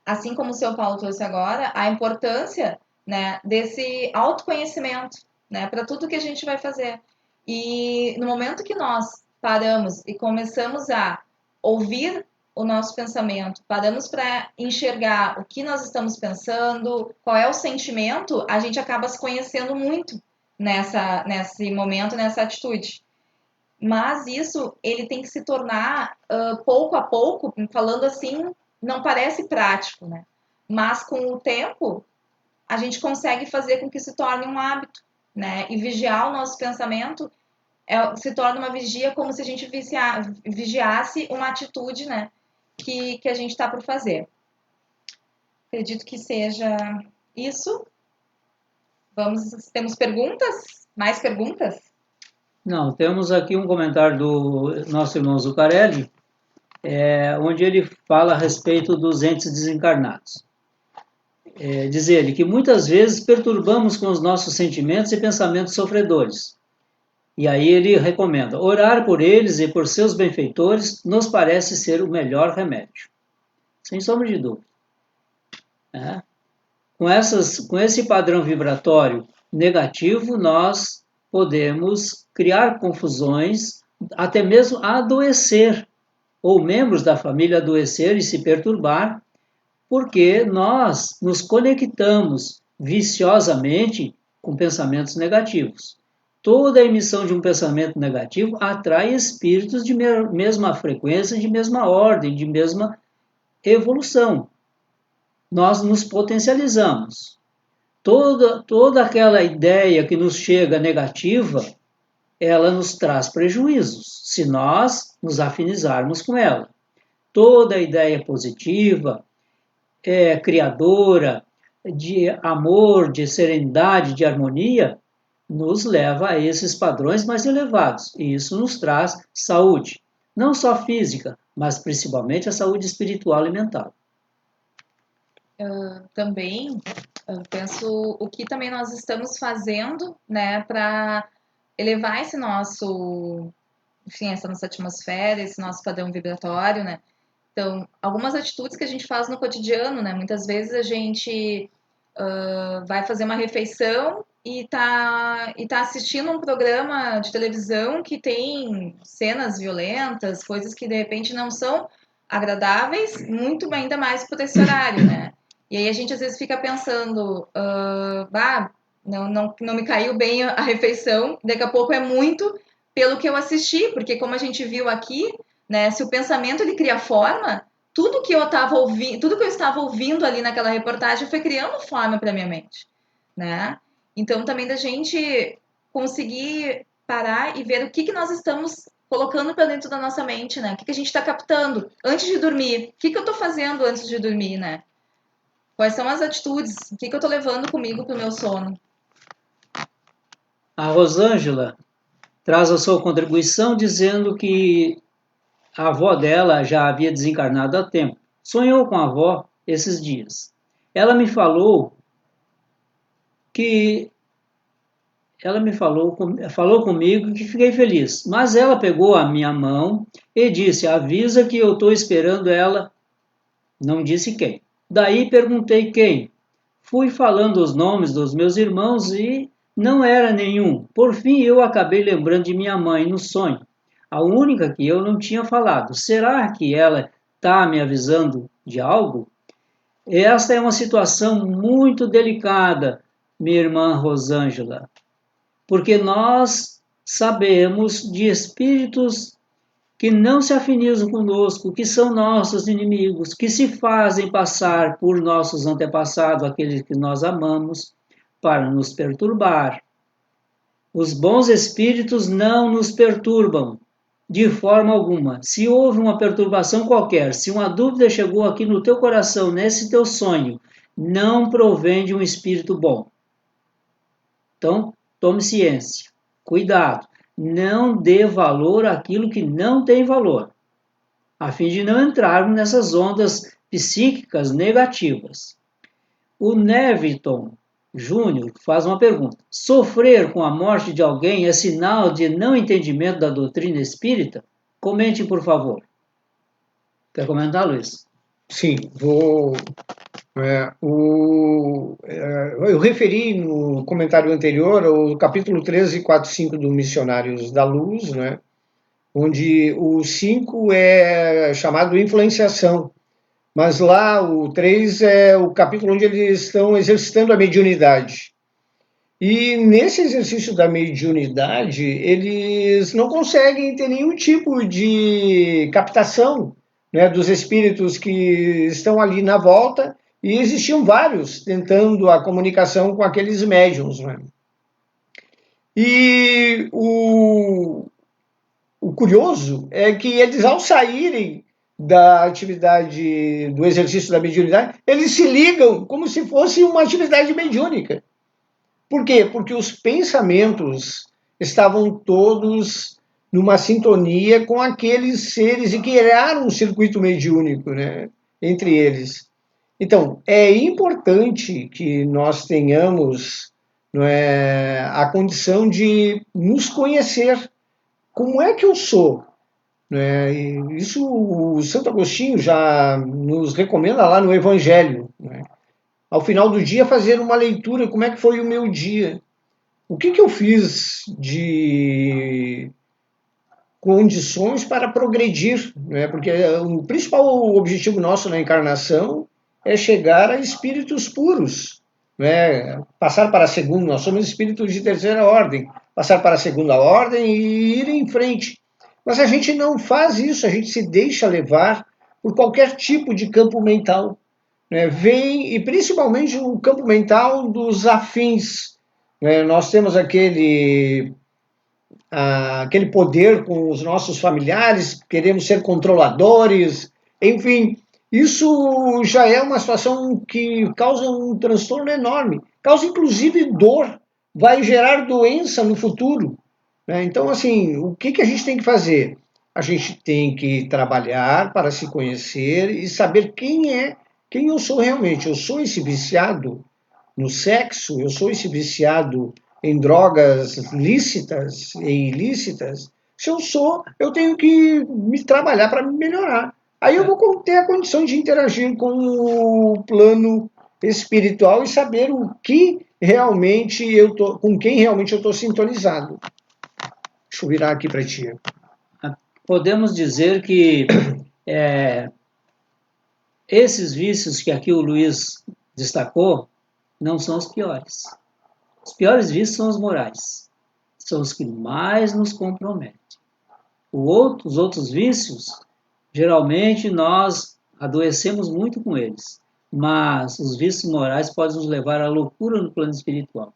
Assim como o seu Paulo trouxe agora, a importância, né, desse autoconhecimento, né, para tudo que a gente vai fazer. E no momento que nós paramos e começamos a ouvir o nosso pensamento, paramos para enxergar o que nós estamos pensando, qual é o sentimento, a gente acaba se conhecendo muito nesse momento, nessa atitude. Mas isso, ele tem que se tornar pouco a pouco, falando assim, não parece prático, né? Mas com o tempo, a gente consegue fazer com que se torne um hábito, né? E vigiar o nosso pensamento se torna uma vigia como se a gente vigiasse uma atitude, né? Que a gente está por fazer. Acredito que seja isso. Temos perguntas? Mais perguntas? Não, temos aqui um comentário do nosso irmão Zucarelli, onde ele fala a respeito dos entes desencarnados. Diz ele que muitas vezes perturbamos com os nossos sentimentos e pensamentos sofredores. E aí ele recomenda, orar por eles e por seus benfeitores nos parece ser o melhor remédio. Sem sombra de dúvida. Com esse padrão vibratório negativo, nós podemos criar confusões, até mesmo adoecer, ou membros da família adoecer e se perturbar, porque nós nos conectamos viciosamente com pensamentos negativos. Toda emissão de um pensamento negativo atrai espíritos de mesma frequência, de mesma ordem, de mesma evolução. Nós nos potencializamos. Toda aquela ideia que nos chega negativa, ela nos traz prejuízos, se nós nos afinizarmos com ela. Toda ideia positiva, criadora, de amor, de serenidade, de harmonia, nos leva a esses padrões mais elevados. E isso nos traz saúde, não só física, mas principalmente a saúde espiritual e mental. Também penso o que também nós estamos fazendo, né, para elevar esse nosso, enfim, essa nossa atmosfera, esse nosso padrão vibratório, né? Então, algumas atitudes que a gente faz no cotidiano, né? Muitas vezes a gente vai fazer uma refeição e tá assistindo um programa de televisão que tem cenas violentas, coisas que de repente não são agradáveis, muito ainda mais por esse horário, né? E aí a gente às vezes fica pensando, não me caiu bem a refeição, daqui a pouco é muito pelo que eu assisti, porque como a gente viu aqui, né, se o pensamento ele cria forma, tudo que eu estava ouvindo ali naquela reportagem foi criando forma para minha mente, né? Então também da gente conseguir parar e ver o que nós estamos colocando para dentro da nossa mente, né? O que a gente está captando antes de dormir? O que eu estou fazendo antes de dormir, né? Quais são as atitudes? O que eu estou levando comigo para o meu sono? A Rosângela traz a sua contribuição dizendo que a avó dela já havia desencarnado há tempo. Sonhou com a avó esses dias. Ela me falou falou comigo que fiquei feliz, mas ela pegou a minha mão e disse, avisa que eu estou esperando ela, não disse quem. Daí perguntei quem. Fui falando os nomes dos meus irmãos e não era nenhum. Por fim, eu acabei lembrando de minha mãe no sonho. A única que eu não tinha falado. Será que ela está me avisando de algo? Esta é uma situação muito delicada, minha irmã Rosângela, porque nós sabemos de espíritos que não se afinizam conosco, que são nossos inimigos, que se fazem passar por nossos antepassados, aqueles que nós amamos, para nos perturbar. Os bons espíritos não nos perturbam de forma alguma. Se houve uma perturbação qualquer, se uma dúvida chegou aqui no teu coração, nesse teu sonho, não provém de um espírito bom. Então, tome ciência, cuidado. Não dê valor àquilo que não tem valor, a fim de não entrarmos nessas ondas psíquicas negativas. O Neviton Júnior faz uma pergunta. Sofrer com a morte de alguém é sinal de não entendimento da doutrina espírita? Comente, por favor. Quer comentar, Luiz? Sim, vou... eu referi no comentário anterior ao capítulo 13, 4 e 5 do Missionários da Luz, né, onde o 5 é chamado influenciação, mas lá o 3 é o capítulo onde eles estão exercitando a mediunidade. E nesse exercício da mediunidade, eles não conseguem ter nenhum tipo de captação, né, dos espíritos que estão ali na volta, e existiam vários tentando a comunicação com aqueles médiuns, né? E o curioso é que eles, ao saírem da atividade do exercício da mediunidade, eles se ligam como se fosse uma atividade mediúnica. Por quê? Porque os pensamentos estavam todos numa sintonia com aqueles seres e criar um circuito mediúnico, né, entre eles. Então, é importante que nós tenhamos, não é, a condição de nos conhecer. Como é que eu sou? Né? E isso o Santo Agostinho já nos recomenda lá no Evangelho. Né? Ao final do dia, fazer uma leitura, como é que foi o meu dia? O que eu fiz de condições para progredir? Né? Porque o principal objetivo nosso na encarnação é chegar a espíritos puros. Né? Passar para a segunda, nós somos espíritos de terceira ordem, passar para a segunda ordem e ir em frente. Mas a gente não faz isso, a gente se deixa levar por qualquer tipo de campo mental. Né? Vem, e principalmente o campo mental dos afins. Né? Nós temos aquele poder com os nossos familiares, queremos ser controladores, enfim, isso já é uma situação que causa um transtorno enorme, causa inclusive dor, vai gerar doença no futuro. Né? Então, assim, o que a gente tem que fazer? A gente tem que trabalhar para se conhecer e saber quem eu sou realmente. Eu sou esse viciado no sexo, eu sou esse viciado em drogas lícitas e ilícitas. Se eu sou, eu tenho que me trabalhar para me melhorar. Aí eu vou ter a condição de interagir com o plano espiritual e saber o que realmente com quem realmente eu estou sintonizado. Deixa eu virar aqui para ti. Podemos dizer que esses vícios que aqui o Luiz destacou não são os piores. Os piores vícios são os morais. São os que mais nos comprometem. Os outros vícios, geralmente nós adoecemos muito com eles. Mas os vícios morais podem nos levar à loucura no plano espiritual.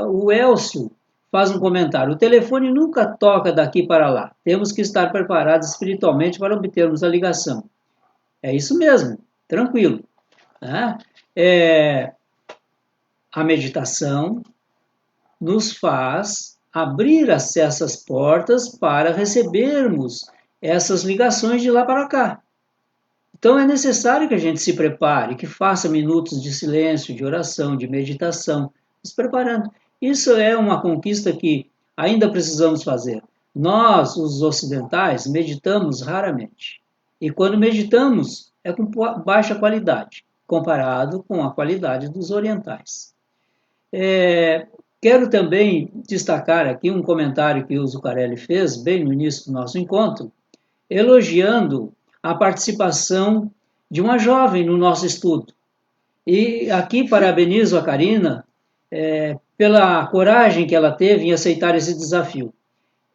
O Elcio faz um comentário. O telefone nunca toca daqui para lá. Temos que estar preparados espiritualmente para obtermos a ligação. É isso mesmo, tranquilo. Né? A meditação nos faz abrir essas portas para recebermos essas ligações de lá para cá. Então é necessário que a gente se prepare, que faça minutos de silêncio, de oração, de meditação, nos preparando. Isso é uma conquista que ainda precisamos fazer. Nós, os ocidentais, meditamos raramente. E quando meditamos, é com baixa qualidade, comparado com a qualidade dos orientais. Quero também destacar aqui um comentário que o Zuccarelli fez, bem no início do nosso encontro, elogiando a participação de uma jovem no nosso estudo. E aqui parabenizo a Karina pela coragem que ela teve em aceitar esse desafio.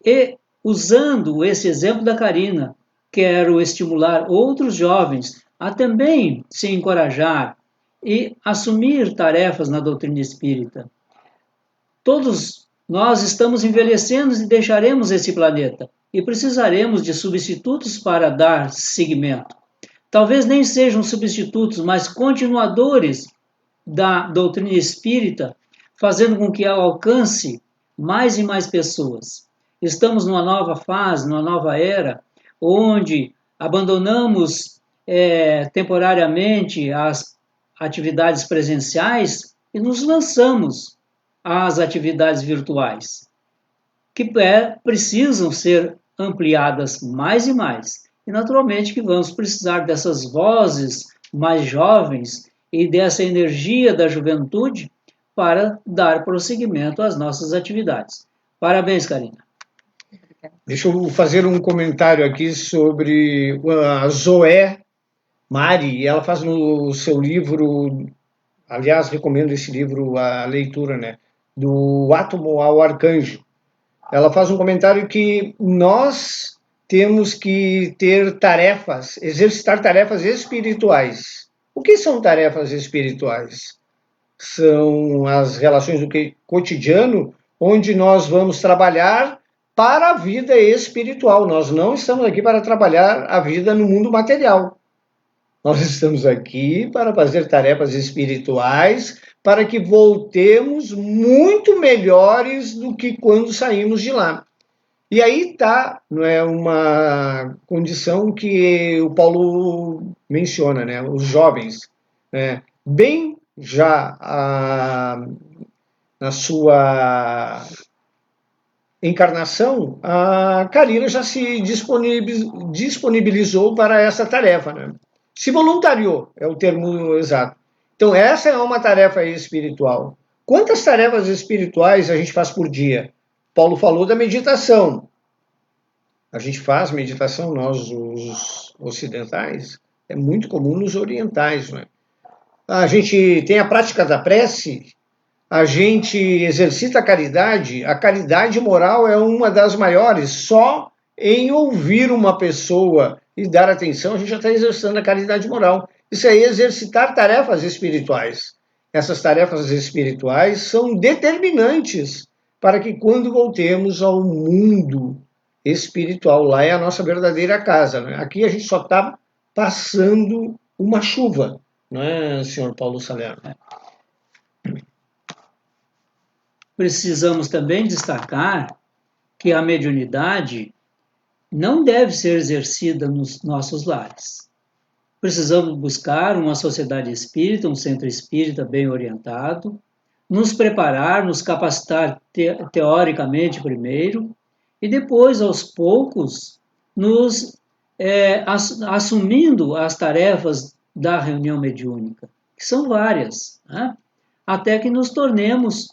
E, usando esse exemplo da Karina, quero estimular outros jovens a também se encorajar e assumir tarefas na doutrina espírita. Todos nós estamos envelhecendo e deixaremos esse planeta e precisaremos de substitutos para dar seguimento. Talvez nem sejam substitutos, mas continuadores da doutrina espírita, fazendo com que ela alcance mais e mais pessoas. Estamos numa nova fase, numa nova era, onde abandonamos temporariamente as atividades presenciais e nos lançamos às atividades virtuais, que precisam ser ampliadas mais e mais. E, naturalmente, que vamos precisar dessas vozes mais jovens e dessa energia da juventude para dar prosseguimento às nossas atividades. Parabéns, Karina. Deixa eu fazer um comentário aqui sobre a Zoé Mari. Ela faz no seu livro, aliás, recomendo esse livro, a leitura, né? Do Átomo ao Arcanjo. Ela faz um comentário que nós temos que ter tarefas, exercitar tarefas espirituais. O que são tarefas espirituais? São as relações do cotidiano, onde nós vamos trabalhar para a vida espiritual. Nós não estamos aqui para trabalhar a vida no mundo material. Nós estamos aqui para fazer tarefas espirituais, para que voltemos muito melhores do que quando saímos de lá. E aí está, não é, uma condição que o Paulo menciona, né? Os jovens, né? Bem já na sua encarnação, a Karina já se disponibilizou para essa tarefa, né? Se voluntariou, é o termo exato. Então, essa é uma tarefa espiritual. Quantas tarefas espirituais a gente faz por dia? Paulo falou da meditação. A gente faz meditação, nós, os ocidentais, é muito comum nos orientais, né? A gente tem a prática da prece, a gente exercita a caridade moral é uma das maiores. Só em ouvir uma pessoa e dar atenção, a gente já está exercitando a caridade moral. Isso aí é exercitar tarefas espirituais. Essas tarefas espirituais são determinantes para que quando voltemos ao mundo espiritual, lá é a nossa verdadeira casa, né? Aqui a gente só está passando uma chuva, não é, senhor Paulo Salerno? Precisamos também destacar que a mediunidade não deve ser exercida nos nossos lares. Precisamos buscar uma sociedade espírita, um centro espírita bem orientado, nos preparar, nos capacitar teoricamente primeiro, e depois, aos poucos, nos assumindo as tarefas da reunião mediúnica, que são várias, né? Até que nos tornemos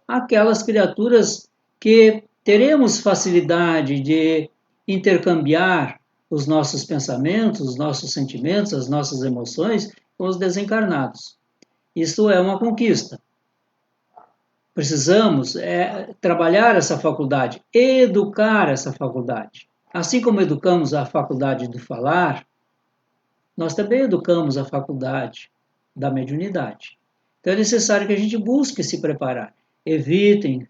aquelas criaturas que teremos facilidade de intercambiar os nossos pensamentos, os nossos sentimentos, as nossas emoções com os desencarnados. Isso é uma conquista. Precisamos trabalhar essa faculdade, educar essa faculdade. Assim como educamos a faculdade do falar, nós também educamos a faculdade da mediunidade. Então é necessário que a gente busque se preparar. Evitem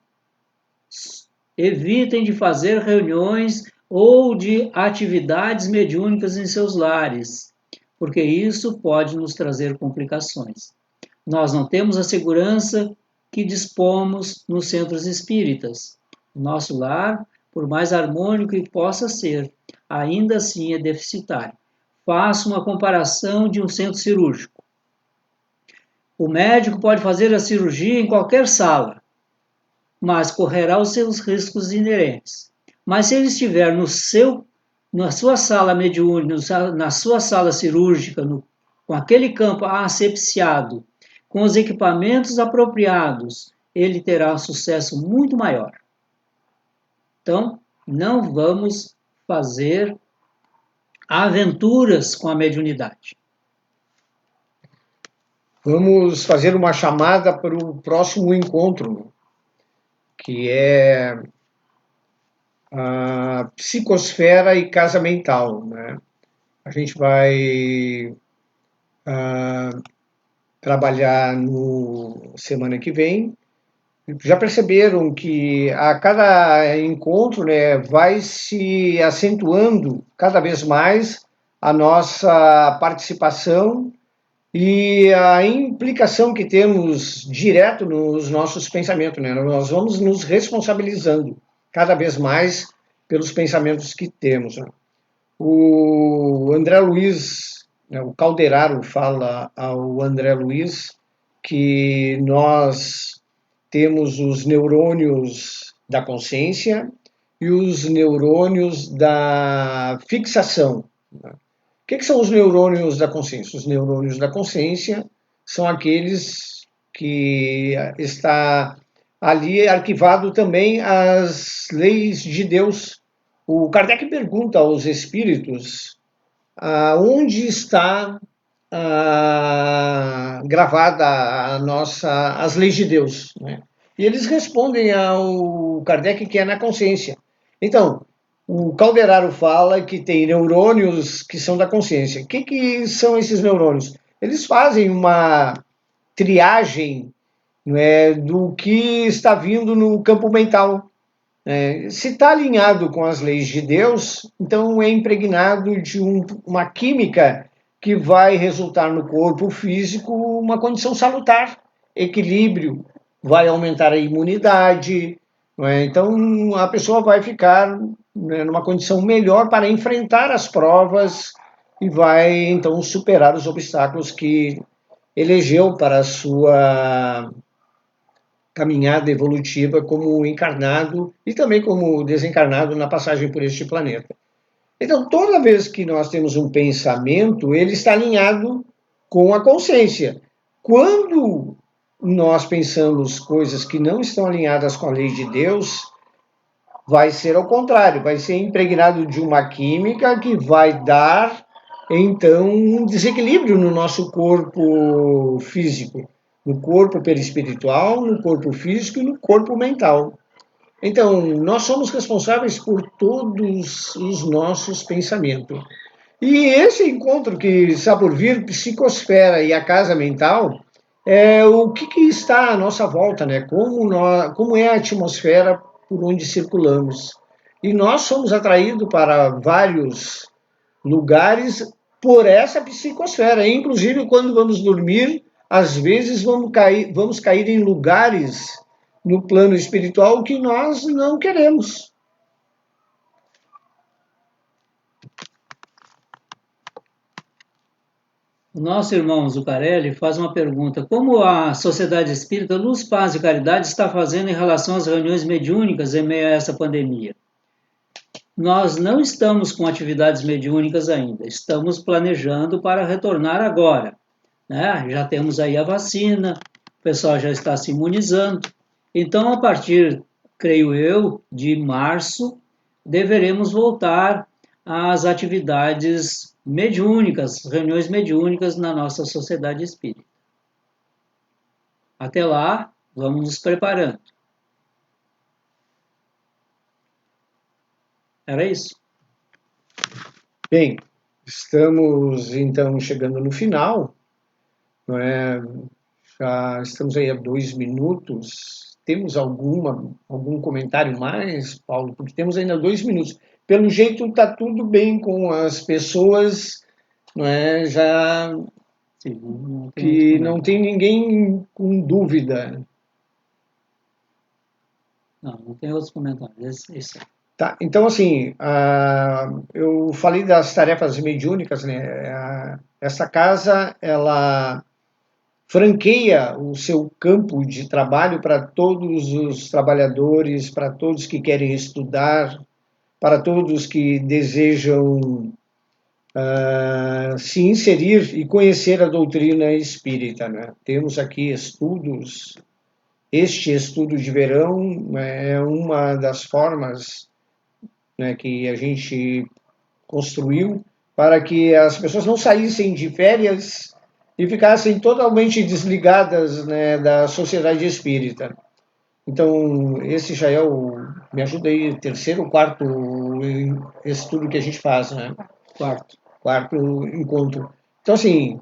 de fazer reuniões ou de atividades mediúnicas em seus lares, porque isso pode nos trazer complicações. Nós não temos a segurança que dispomos nos centros espíritas. O nosso lar, por mais harmônico que possa ser, ainda assim é deficitário. Faço uma comparação de um centro cirúrgico. O médico pode fazer a cirurgia em qualquer sala, mas correrá os seus riscos inerentes. Mas se ele estiver na sua sala mediúnica, na sua sala cirúrgica, com aquele campo asepsiado, com os equipamentos apropriados, ele terá um sucesso muito maior. Então, não vamos fazer aventuras com a mediunidade. Vamos fazer uma chamada para o próximo encontro, que é a psicosfera e casa mental, né? A gente vai trabalhar no semana que vem. Já perceberam que a cada encontro, né, vai se acentuando cada vez mais a nossa participação e a implicação que temos direto nos nossos pensamentos, né? Nós vamos nos responsabilizando cada vez mais pelos pensamentos que temos, né? O André Luiz, né, o Calderaro fala ao André Luiz que nós temos os neurônios da consciência e os neurônios da fixação. O que são os neurônios da consciência? Os neurônios da consciência são aqueles que está ali arquivado também as leis de Deus. O Kardec pergunta aos espíritos onde está gravada as leis de Deus, né? E eles respondem ao Kardec que é na consciência. Então, o Calderaro fala que tem neurônios que são da consciência. O que são esses neurônios? Eles fazem uma triagem, né, do que está vindo no campo mental. Se está alinhado com as leis de Deus, então é impregnado de uma química que vai resultar no corpo físico uma condição salutar, equilíbrio, vai aumentar a imunidade, não é? Então, a pessoa vai ficar, né, numa condição melhor para enfrentar as provas e vai, então, superar os obstáculos que elegeu para a sua caminhada evolutiva como encarnado e também como desencarnado na passagem por este planeta. Então, toda vez que nós temos um pensamento, ele está alinhado com a consciência. Quando nós pensamos coisas que não estão alinhadas com a lei de Deus, vai ser ao contrário, vai ser impregnado de uma química que vai dar, então, um desequilíbrio no nosso corpo físico, no corpo perispiritual, no corpo físico e no corpo mental. Então, nós somos responsáveis por todos os nossos pensamentos. E esse encontro que está por vir, psicosfera e a casa mental, é o que está à nossa volta, né? Como é a atmosfera por onde circulamos. E nós somos atraídos para vários lugares por essa psicosfera. Inclusive, quando vamos dormir, às vezes vamos cair em lugares no plano espiritual que nós não queremos. O nosso irmão Zucarelli faz uma pergunta: como a Sociedade Espírita Luz, Paz e Caridade está fazendo em relação às reuniões mediúnicas em meio a essa pandemia? Nós não estamos com atividades mediúnicas ainda, estamos planejando para retornar agora, né? Já temos aí a vacina, o pessoal já está se imunizando, então a partir, creio eu, de março, deveremos voltar às atividades mediúnicas, reuniões mediúnicas na nossa sociedade espírita. Até lá, vamos nos preparando. Era isso. Bem, estamos então chegando no final, não é? Já estamos aí a 2 minutos. Temos algum comentário mais, Paulo? Porque temos ainda 2 minutos. Pelo jeito está tudo bem com as pessoas, não é? Já Sim, que não tem ninguém com dúvida. Não tem outros comentários. Isso. Tá, então assim, eu falei das tarefas mediúnicas, né? Essa casa, ela franqueia o seu campo de trabalho para todos os trabalhadores, para todos que querem estudar, para todos que desejam se inserir e conhecer a doutrina espírita, né? Temos aqui estudos. Este estudo de verão, né, é uma das formas, né, que a gente construiu para que as pessoas não saíssem de férias e ficassem totalmente desligadas, né, da sociedade espírita. Então, esse já é me ajuda aí, terceiro ou quarto estudo que a gente faz, né? Quarto encontro. Então, assim,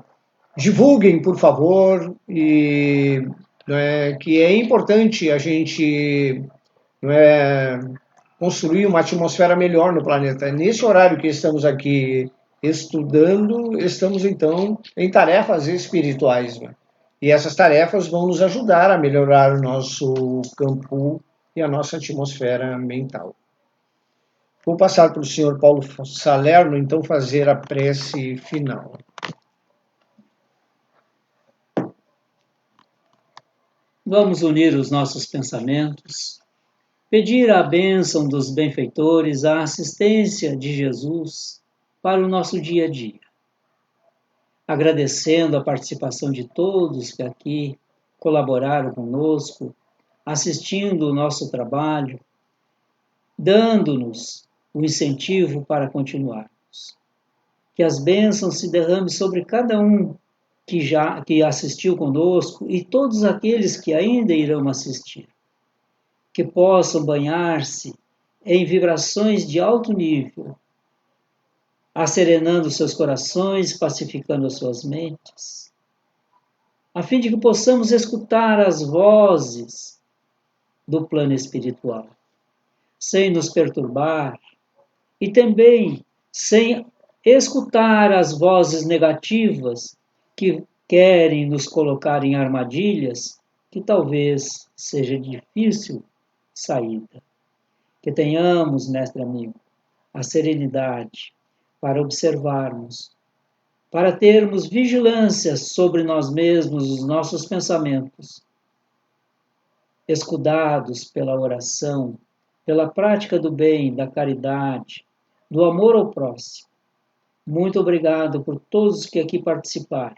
divulguem, por favor, e né, que é importante a gente, né, construir uma atmosfera melhor no planeta. Nesse horário que estamos aqui estudando, estamos então em tarefas espirituais, né? E essas tarefas vão nos ajudar a melhorar o nosso campo e a nossa atmosfera mental. Vou passar para o senhor Paulo Salerno, então, fazer a prece final. Vamos unir os nossos pensamentos, pedir a bênção dos benfeitores, a assistência de Jesus para o nosso dia a dia. Agradecendo a participação de todos que aqui colaboraram conosco, assistindo o nosso trabalho, dando-nos o incentivo para continuarmos. Que as bênçãos se derramem sobre cada um que assistiu conosco e todos aqueles que ainda irão assistir. Que possam banhar-se em vibrações de alto nível, acerenando seus corações, pacificando as suas mentes, a fim de que possamos escutar as vozes do plano espiritual, sem nos perturbar e também sem escutar as vozes negativas que querem nos colocar em armadilhas que talvez seja difícil saída. Que tenhamos, mestre amigo, a serenidade para observarmos, para termos vigilância sobre nós mesmos, os nossos pensamentos, escudados pela oração, pela prática do bem, da caridade, do amor ao próximo. Muito obrigado por todos que aqui participaram.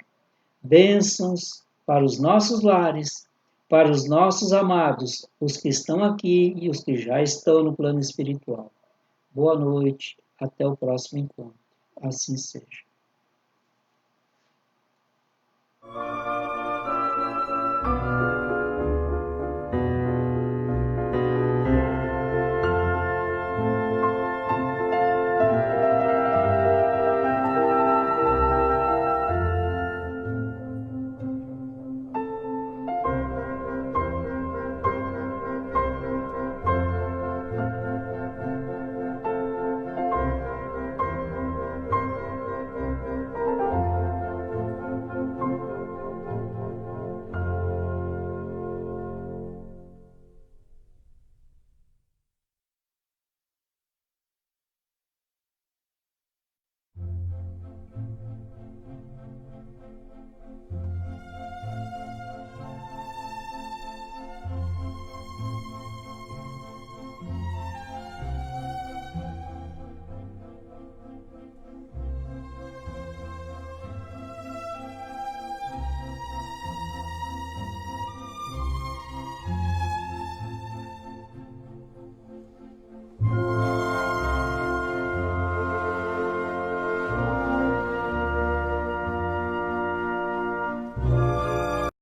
Bênçãos para os nossos lares, para os nossos amados, os que estão aqui e os que já estão no plano espiritual. Boa noite, até o próximo encontro. Assim seja.